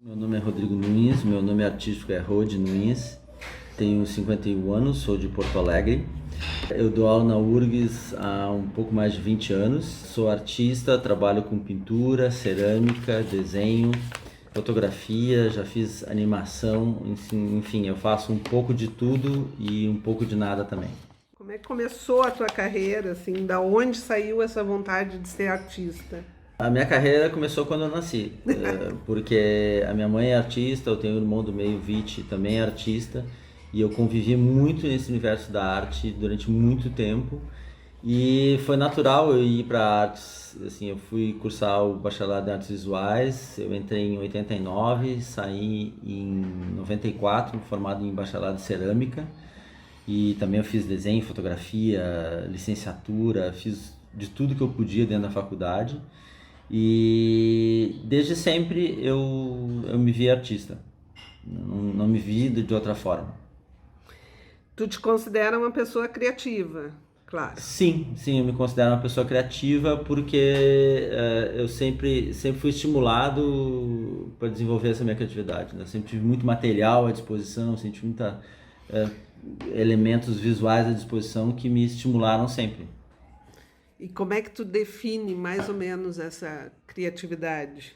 Meu nome é Rodrigo Nunes, meu nome artístico é Rod Nunes, tenho 51 anos, sou de Porto Alegre. Eu dou aula na URGS há um pouco mais de 20 anos. Sou artista, trabalho com pintura, cerâmica, desenho, fotografia, já fiz animação, enfim, eu faço um pouco de tudo e um pouco de nada também. Como é que começou a tua carreira, assim, da onde saiu essa vontade de ser artista? A minha carreira começou quando eu nasci, porque a minha mãe é artista, eu tenho um irmão do meio, Viti, também é artista, e eu convivi muito nesse universo da arte durante muito tempo, e foi natural eu ir para artes, assim, eu fui cursar o bacharelado em artes visuais, eu entrei em 89, saí em 94, formado em bacharelado em cerâmica, e também eu fiz desenho, fotografia, licenciatura, fiz de tudo que eu podia dentro da faculdade. E desde sempre eu me vi artista, não me vi de outra forma. Tu te considera uma pessoa criativa, claro. Sim, eu me considero uma pessoa criativa porque eu sempre fui estimulado para desenvolver essa minha criatividade, né? Sempre tive muito material à disposição, sempre tive muita eh, elementos visuais à disposição que me estimularam sempre. E como é que tu define mais ou menos essa criatividade?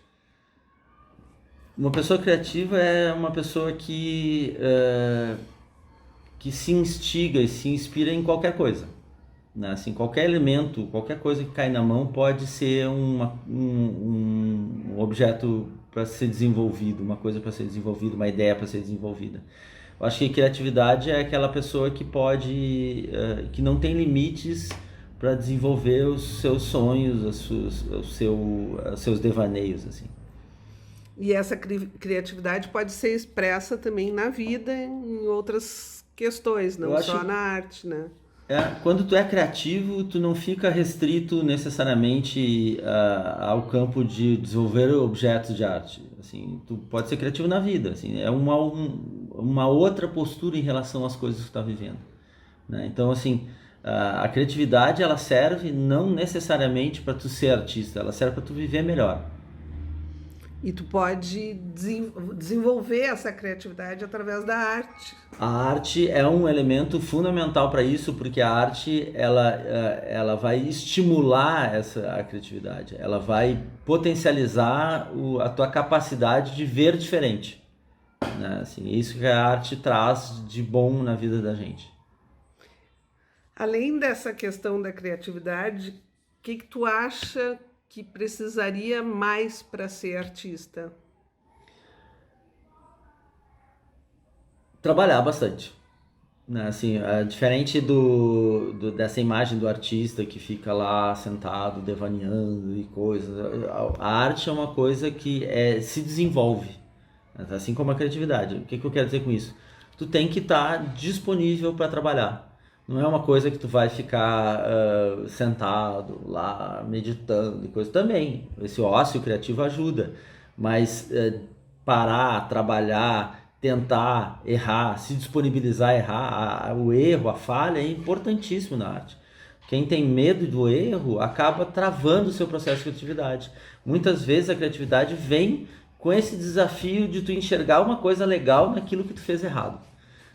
Uma pessoa criativa é uma pessoa que se instiga e se inspira em qualquer coisa, né? Assim, qualquer elemento, qualquer coisa que cai na mão pode ser um objeto para ser desenvolvido, uma coisa para ser desenvolvida, uma ideia para ser desenvolvida. Eu acho que criatividade é aquela pessoa que pode, que não tem limites para desenvolver os seus sonhos, os seus devaneios, assim. E essa criatividade pode ser expressa também na vida, em outras questões, Eu não só acho na arte, né? Quando tu é criativo, tu não fica restrito necessariamente ao campo de desenvolver objetos de arte. Assim, tu pode ser criativo na vida. Assim, é uma outra postura em relação às coisas que tu está vivendo, né? Então, assim, a criatividade ela serve não necessariamente para tu ser artista, ela serve para tu viver melhor. E tu pode desenvolver essa criatividade através da arte. A arte é um elemento fundamental para isso, porque a arte ela vai estimular a criatividade, ela vai potencializar a tua capacidade de ver diferente, né? Assim, é isso que a arte traz de bom na vida da gente. Além dessa questão da criatividade, o que que tu acha que precisaria mais para ser artista? Trabalhar bastante, né? Assim, diferente dessa imagem do artista que fica lá sentado devaneando e coisas, a arte é uma coisa que se desenvolve, assim como a criatividade. O que eu quero dizer com isso? Tu tem que estar disponível para trabalhar. Não é uma coisa que tu vai ficar sentado lá meditando e coisa. Também, esse ócio criativo ajuda, mas parar, trabalhar, tentar, errar, se disponibilizar a errar, o erro, a falha é importantíssimo na arte. Quem tem medo do erro acaba travando o seu processo de criatividade. Muitas vezes a criatividade vem com esse desafio de tu enxergar uma coisa legal naquilo que tu fez errado,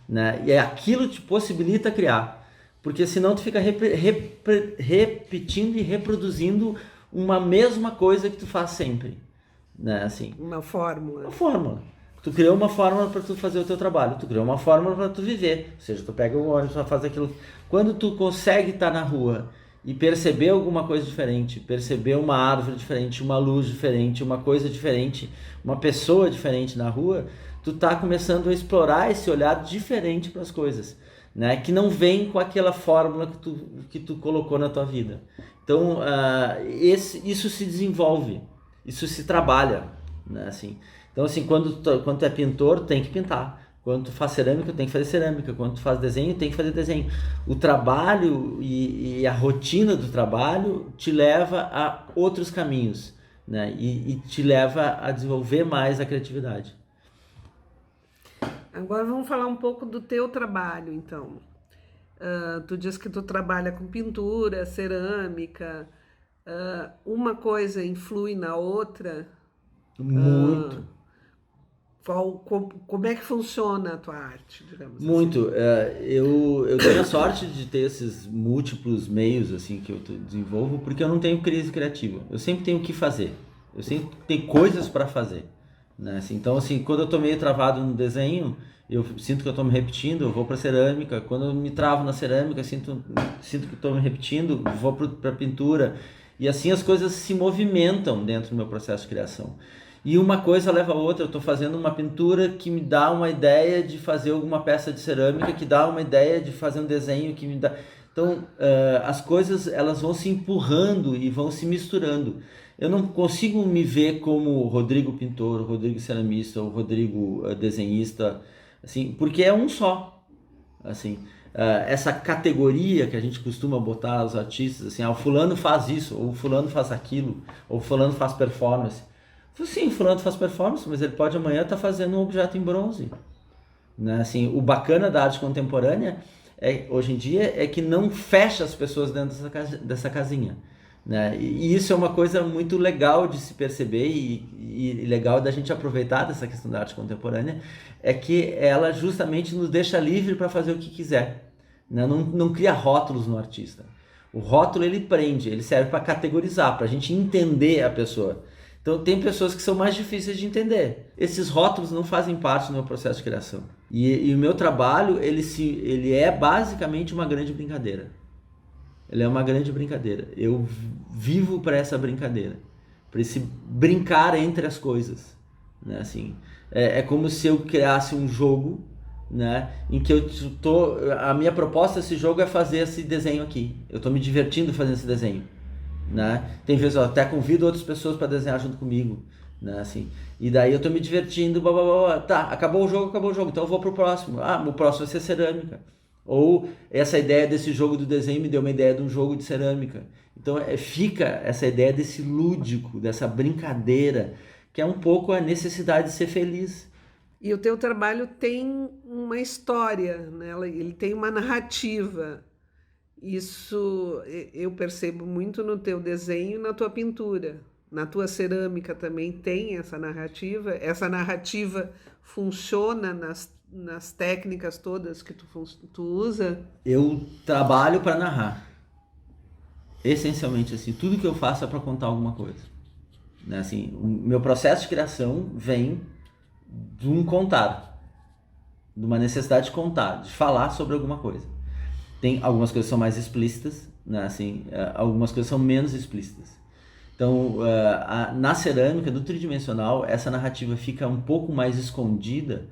né? E aquilo te possibilita criar, porque senão tu fica repetindo e reproduzindo uma mesma coisa que tu faz sempre, né? Assim, Uma uma fórmula. fórmula. Tu criou uma fórmula para tu fazer o teu trabalho, tu criou uma fórmula para tu viver. Ou seja, tu pega o ônibus para fazer aquilo. Quando tu consegue estar na rua e perceber alguma coisa diferente, perceber uma árvore diferente, uma luz diferente, uma coisa diferente, uma pessoa diferente na rua, tu tá começando a explorar esse olhar diferente para as coisas, né? Que não vem com aquela fórmula que tu colocou na tua vida. Então, isso se desenvolve, isso se trabalha, né? Assim, então, assim, quando tu é pintor, tem que pintar. Quando tu faz cerâmica, tem que fazer cerâmica. Quando tu faz desenho, tem que fazer desenho. O trabalho e a rotina do trabalho te leva a outros caminhos, né? E te leva a desenvolver mais a criatividade. Agora vamos falar um pouco do teu trabalho, então. Tu diz que tu trabalha com pintura, cerâmica. Uma coisa influi na outra. Muito. Como é que funciona a tua arte, digamos assim? Muito. Eu tenho a sorte de ter esses múltiplos meios assim que eu desenvolvo, porque eu não tenho crise criativa. Eu sempre tenho o que fazer. Eu sempre tenho coisas para fazer, né? Assim, então, assim, quando eu tô meio travado no desenho, eu sinto que eu tô me repetindo, eu vou para cerâmica. Quando eu me travo na cerâmica, sinto que estou me repetindo, vou para pintura. E assim as coisas se movimentam dentro do meu processo de criação. E uma coisa leva a outra. Eu estou fazendo uma pintura que me dá uma ideia de fazer alguma peça de cerâmica, que dá uma ideia de fazer um desenho que me dá. Então, as coisas elas vão se empurrando e vão se misturando. Eu não consigo me ver como o Rodrigo pintor, o Rodrigo ceramista, o Rodrigo desenhista, assim, porque é um só. Assim, essa categoria que a gente costuma botar os artistas, assim, o fulano faz isso, ou o fulano faz aquilo, ou o fulano faz performance. Sim, o fulano faz performance, mas ele pode amanhã estar fazendo um objeto em bronze, né? Assim, o bacana da arte contemporânea hoje em dia é que não fecha as pessoas dentro dessa casinha, né? E isso é uma coisa muito legal de se perceber e legal da gente aproveitar dessa questão da arte contemporânea, é que ela justamente nos deixa livre para fazer o que quiser, né? Não cria rótulos no artista. O rótulo ele prende, ele serve para categorizar, para a gente entender a pessoa. Então tem pessoas que são mais difíceis de entender. Esses rótulos não fazem parte do meu processo de criação. E o meu trabalho, ele é basicamente uma grande brincadeira. Ele é uma grande brincadeira. Eu vivo para essa brincadeira. Para esse brincar entre as coisas. Né? Assim, é como se eu criasse um jogo, né, em que a minha proposta desse jogo é fazer esse desenho aqui. Eu estou me divertindo fazendo esse desenho. Né? Tem vezes eu até convido outras pessoas para desenhar junto comigo, né? Assim, e daí eu tô me divertindo, blá, blá, blá, blá. Tá, acabou o jogo, então eu vou pro próximo. O próximo vai ser cerâmica. Ou essa ideia desse jogo do desenho me deu uma ideia de um jogo de cerâmica. Então fica essa ideia desse lúdico, dessa brincadeira, que é um pouco a necessidade de ser feliz. E o teu trabalho tem uma história, né? Ele tem uma narrativa. Isso eu percebo muito no teu desenho e na tua pintura. Na tua cerâmica também tem essa narrativa. Essa narrativa funciona nas técnicas todas que tu usa. Eu trabalho para narrar. Essencialmente assim, tudo que eu faço é para contar alguma coisa, né? Assim, o meu processo de criação vem de um contar, de uma necessidade de contar, de falar sobre alguma coisa. Tem algumas coisas que são mais explícitas, né? Assim, algumas coisas são menos explícitas. Então, na cerâmica do tridimensional, essa narrativa fica um pouco mais escondida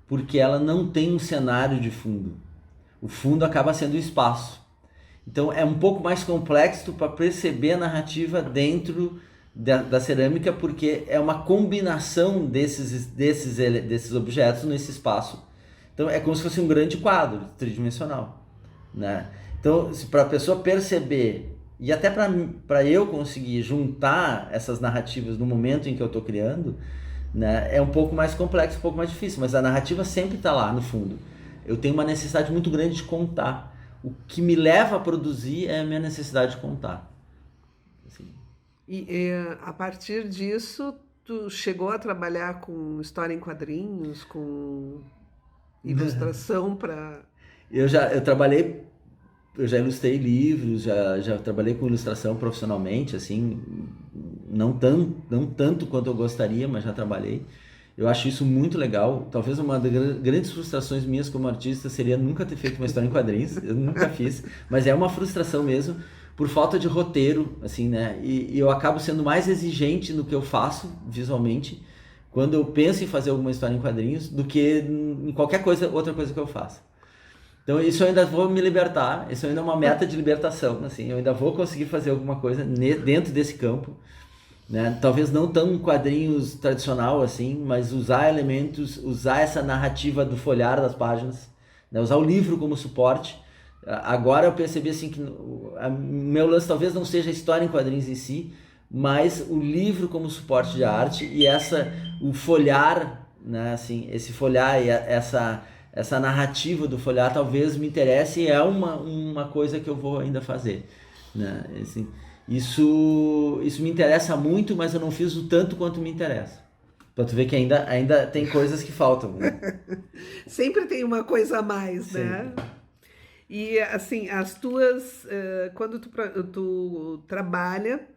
porque ela não tem um cenário de fundo. O fundo acaba sendo o espaço. Então, é um pouco mais complexo para perceber a narrativa dentro da cerâmica, porque é uma combinação desses objetos nesse espaço. Então, é como se fosse um grande quadro tridimensional, né? Então, para a pessoa perceber e até para eu conseguir juntar essas narrativas no momento em que eu estou criando, né, é um pouco mais complexo, um pouco mais difícil, mas a narrativa sempre está lá no fundo. Eu tenho uma necessidade muito grande de contar. O que me leva a produzir é a minha necessidade de contar. Assim. E a partir disso, tu chegou a trabalhar com história em quadrinhos, com ilustração para. Eu já ilustrei livros, já trabalhei com ilustração profissionalmente, assim, não tanto quanto eu gostaria, mas já trabalhei. Eu acho isso muito legal. Talvez uma das grandes frustrações minhas como artista seria nunca ter feito uma história em quadrinhos. Eu nunca fiz, mas é uma frustração mesmo por falta de roteiro, assim, né? E eu acabo sendo mais exigente no que eu faço visualmente quando eu penso em fazer alguma história em quadrinhos do que em qualquer outra coisa que eu faça. Então isso eu ainda vou me libertar, isso ainda é uma meta de libertação, assim, eu ainda vou conseguir fazer alguma coisa dentro desse campo, né? Talvez não tão quadrinhos tradicional assim, mas usar elementos, usar essa narrativa do folhear das páginas, né? Usar o livro como suporte. Agora eu percebi assim que o meu lance talvez não seja a história em quadrinhos em si, mas o livro como suporte de arte e o folhear, né? Assim, esse folhear e essa narrativa do folhear talvez me interesse e é uma coisa que eu vou ainda fazer, né? Assim, isso me interessa muito, mas eu não fiz o tanto quanto me interessa. Pra tu ver que ainda tem coisas que faltam, né? Sempre tem uma coisa a mais, né? Sempre. E assim, as tuas, quando tu trabalha,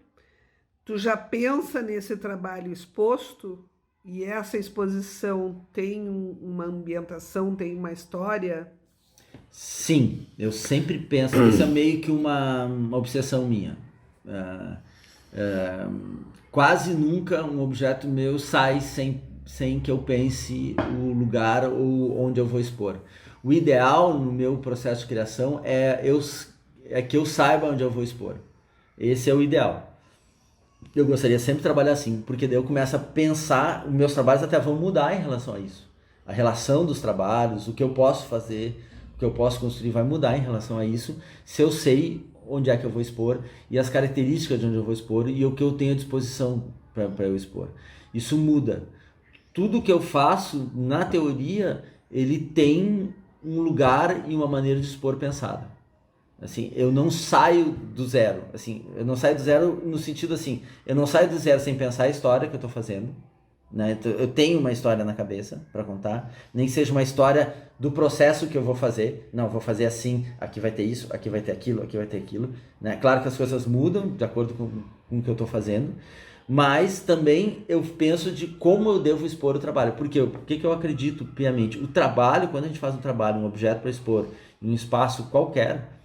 tu já pensa nesse trabalho exposto e essa exposição tem uma ambientação, tem uma história? Sim, eu sempre penso, isso é meio que uma obsessão minha. Ah, ah, quase nunca um objeto meu sai sem que eu pense o lugar ou onde eu vou expor. O ideal no meu processo de criação é que eu saiba onde eu vou expor. Esse é o ideal. Eu gostaria sempre de trabalhar assim, porque daí eu começo a pensar, os meus trabalhos até vão mudar em relação a isso. A relação dos trabalhos, o que eu posso fazer, o que eu posso construir vai mudar em relação a isso, se eu sei onde é que eu vou expor e as características de onde eu vou expor e o que eu tenho à disposição para eu expor. Isso muda. Tudo que eu faço, na teoria, ele tem um lugar e uma maneira de expor pensada. Assim, eu não saio do zero. Assim, eu não saio do zero no sentido assim, eu não saio do zero sem pensar a história que eu estou fazendo, né? Então, eu tenho uma história na cabeça para contar, nem que seja uma história do processo que eu vou fazer. Não, vou fazer assim, aqui vai ter isso, aqui vai ter aquilo, aqui vai ter aquilo, né? Claro que as coisas mudam de acordo com o que eu estou fazendo, mas também eu penso de como eu devo expor o trabalho. Por que eu acredito piamente? O trabalho, quando a gente faz um trabalho, um objeto para expor em um espaço qualquer,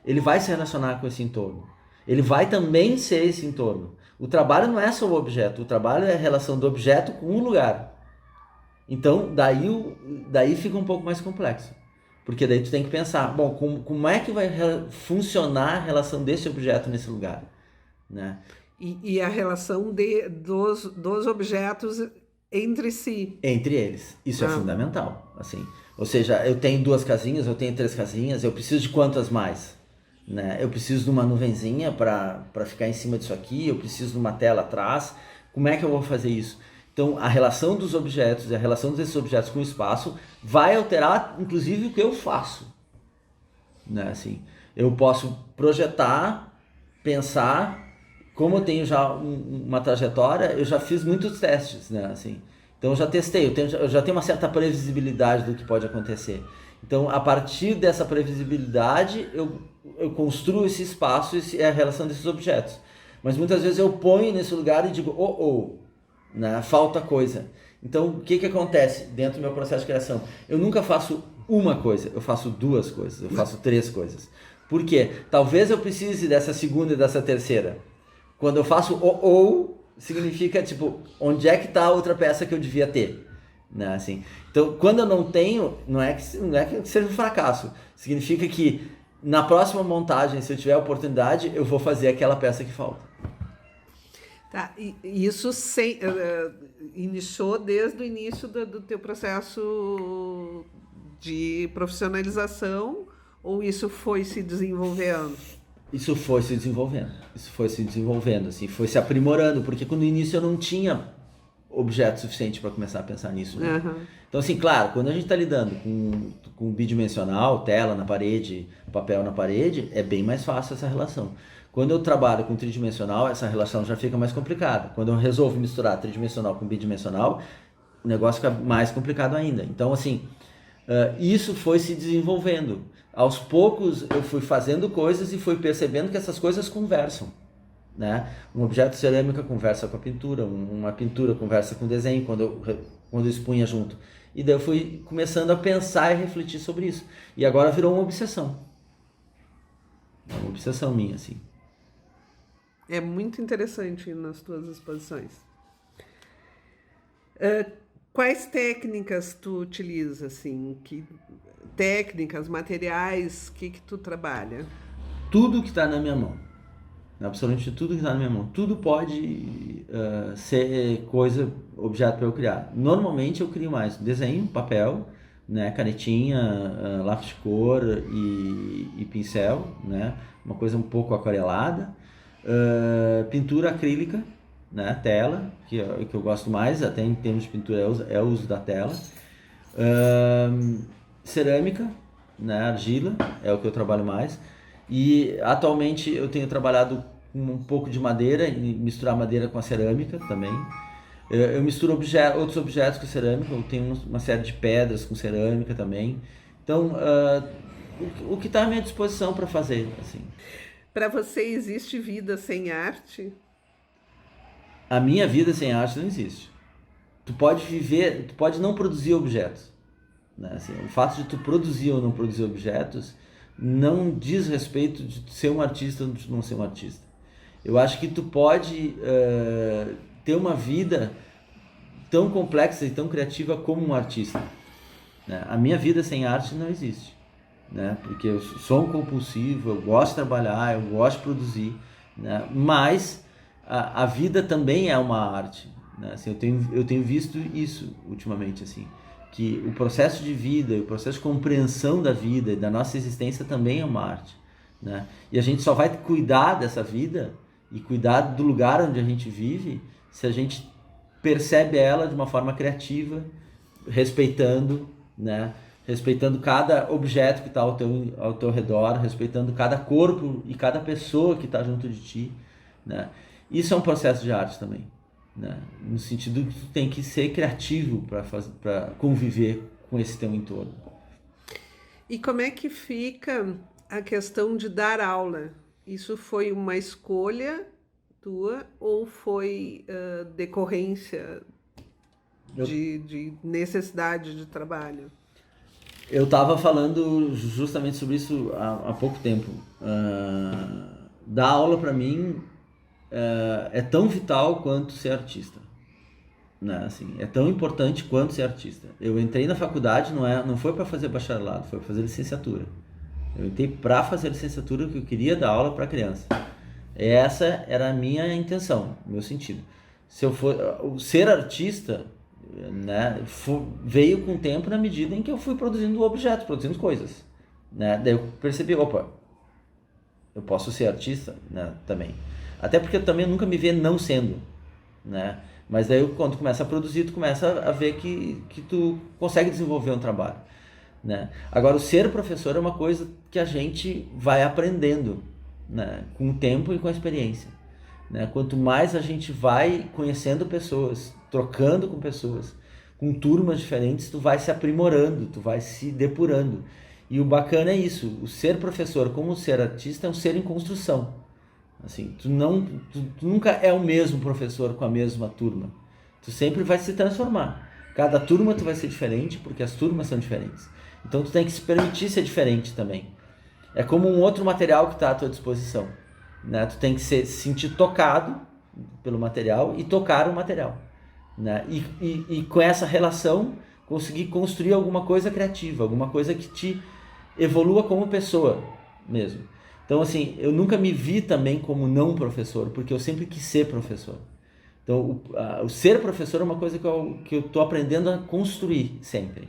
ele vai se relacionar com esse entorno. Ele vai também ser esse entorno. O trabalho não é só o objeto, o trabalho é a relação do objeto com o lugar. Então, daí fica um pouco mais complexo. Porque daí tu tem que pensar, bom, como é que vai funcionar a relação desse objeto nesse lugar, né? E a relação dos objetos entre si. Entre eles. Isso é fundamental, assim. Ou seja, eu tenho 2 casinhas, eu tenho 3 casinhas, eu preciso de quantas mais? Né? Eu preciso de uma nuvenzinha para ficar em cima disso aqui, eu preciso de uma tela atrás. Como é que eu vou fazer isso? Então, a relação dos objetos e a relação desses objetos com o espaço vai alterar, inclusive, o que eu faço. Né? Assim, eu posso projetar, pensar, como eu tenho já uma trajetória, eu já fiz muitos testes, né? Assim, então eu já testei, eu já tenho uma certa previsibilidade do que pode acontecer. Então, a partir dessa previsibilidade, eu construo esse espaço e a relação desses objetos. Mas muitas vezes eu ponho nesse lugar e digo, né? Falta coisa. Então, o que acontece dentro do meu processo de criação? Eu nunca faço uma coisa, eu faço 2 coisas, eu faço 3 coisas. Por quê? Talvez eu precise dessa segunda e dessa terceira. Quando eu faço significa, tipo, onde é que está a outra peça que eu devia ter? Né? Assim, então, quando eu não tenho, não é que seja um fracasso. Significa que na próxima montagem, se eu tiver a oportunidade, eu vou fazer aquela peça que falta. Tá, e isso iniciou desde o início do teu processo de profissionalização ou isso foi se desenvolvendo? Isso foi se desenvolvendo, assim, foi se aprimorando, porque no início eu não tinha objeto suficiente para começar a pensar nisso. Né? Uhum. Então, assim, claro, quando a gente está lidando com bidimensional, tela na parede, papel na parede, é bem mais fácil essa relação. Quando eu trabalho com tridimensional, essa relação já fica mais complicada. Quando eu resolvo misturar tridimensional com bidimensional, o negócio fica mais complicado ainda. Então, assim, isso foi se desenvolvendo. Aos poucos eu fui fazendo coisas e fui percebendo que essas coisas conversam. Né? Um objeto de cerâmica conversa com a pintura, uma pintura conversa com o desenho quando eu expunha junto. E daí eu fui começando a pensar e refletir sobre isso. E agora virou uma obsessão. É uma obsessão minha, assim. É muito interessante nas tuas exposições. Quais técnicas tu utiliza, assim? Técnicas, materiais, que tu trabalha? Tudo que está na minha mão. Absolutamente tudo que está na minha mão. Tudo pode ser objeto para eu criar. Normalmente eu crio mais desenho, papel, né, canetinha, lápis de cor e pincel, né, uma coisa um pouco aquarelada. Pintura acrílica, né, tela, que eu gosto mais, até em termos de pintura é o uso da tela. Cerâmica, né, argila, é o que eu trabalho mais. E atualmente eu tenho trabalhado com um pouco de madeira e misturar madeira com a cerâmica também. Eu misturo outros objetos com cerâmica, eu tenho uma série de pedras com cerâmica também. Então, o que está à minha disposição para fazer, assim. Para você existe vida sem arte? A minha vida sem arte não existe. Tu pode viver, tu pode não produzir objetos, né? Assim, o fato de tu produzir ou não produzir objetos não diz respeito de tu ser um artista ou de não ser um artista. Eu acho que tu pode ter uma vida tão complexa e tão criativa como um artista, né? A minha vida sem arte não existe, né? Porque eu sou um compulsivo, eu gosto de trabalhar, eu gosto de produzir, né? Mas a vida também é uma arte, né? Assim, eu tenho visto isso ultimamente, assim, que o processo de vida, o processo de compreensão da vida e da nossa existência também é uma arte, né? E a gente só vai cuidar dessa vida e cuidar do lugar onde a gente vive se a gente percebe ela de uma forma criativa, respeitando, né? Respeitando cada objeto que está ao teu redor, respeitando cada corpo e cada pessoa que está junto de ti, né? Isso é um processo de arte também, né? No sentido que tu tem que ser criativo para conviver com esse teu entorno. E como é que fica a questão de dar aula? Isso foi uma escolha tua ou foi decorrência Eu, de necessidade de trabalho? eu estava falando justamente sobre isso há pouco tempo. Dar aula para mim é tão vital quanto ser artista, né? Assim, é tão importante quanto ser artista. Eu entrei na faculdade, não foi para fazer bacharelado, foi para fazer licenciatura. Eu entrei para fazer licenciatura porque eu queria dar aula para criança. Essa era a minha intenção, meu sentido. Se eu for ser artista, né, veio com o tempo na medida em que eu fui produzindo objetos, produzindo coisas, né? Daí eu percebi, opa, eu posso ser artista, né, também. Até porque eu também nunca me vi não sendo, né? Mas daí quando tu começa a produzir, tu começa a ver que tu consegue desenvolver um trabalho, né? Agora, o ser professor é uma coisa que a gente vai aprendendo, né, com o tempo e com a experiência, né? Quanto mais a gente vai conhecendo pessoas, trocando com pessoas, com turmas diferentes, tu vai se aprimorando, tu vai se depurando. E o bacana é isso, o ser professor como o ser artista é um ser em construção. Assim, tu nunca é o mesmo professor com a mesma turma. Tu sempre vai se transformar. Cada turma tu vai ser diferente, porque as turmas são diferentes. Então tu tem que se permitir ser diferente também. É como um outro material que está à tua disposição, né? Tu tem que se sentir tocado pelo material e tocar o material, né? E com essa relação conseguir construir alguma coisa criativa, alguma coisa que te evolua como pessoa mesmo. Então, assim, eu nunca me vi também como não professor, porque eu sempre quis ser professor. Então, o ser professor é uma coisa que eu tô aprendendo a construir sempre,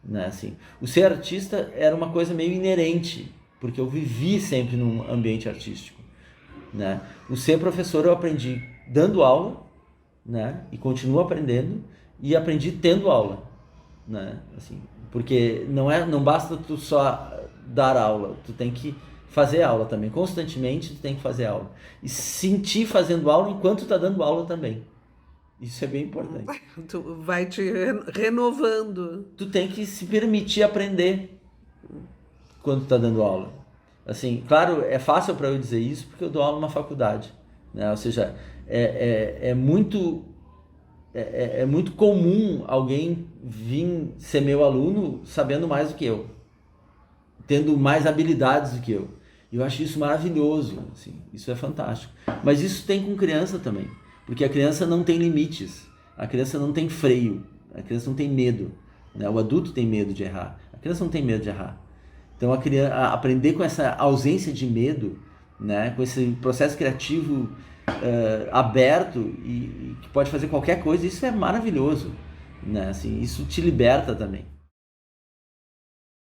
né? Assim, o ser artista era uma coisa meio inerente, porque eu vivi sempre num ambiente artístico, né? O ser professor eu aprendi dando aula, né? E continuo aprendendo, e aprendi tendo aula, né? Assim, porque não basta tu só dar aula, tu tem que fazer aula também, constantemente tu tem que fazer aula e sentir fazendo aula enquanto tá dando aula também. Isso é bem importante. Tu vai te renovando. Tu tem que se permitir aprender quando tu tá dando aula. Assim, claro, é fácil para eu dizer isso porque eu dou aula numa faculdade, né? Ou seja, é muito comum alguém vir ser meu aluno sabendo mais do que eu, tendo mais habilidades do que eu. Eu acho isso maravilhoso, assim, isso é fantástico. Mas isso tem com criança também, porque a criança não tem limites, a criança não tem freio, a criança não tem medo, né? O adulto tem medo de errar, a criança não tem medo de errar. Então aprender com essa ausência de medo, né? Com esse processo criativo aberto e que pode fazer qualquer coisa, isso é maravilhoso, né? Assim, isso te liberta também.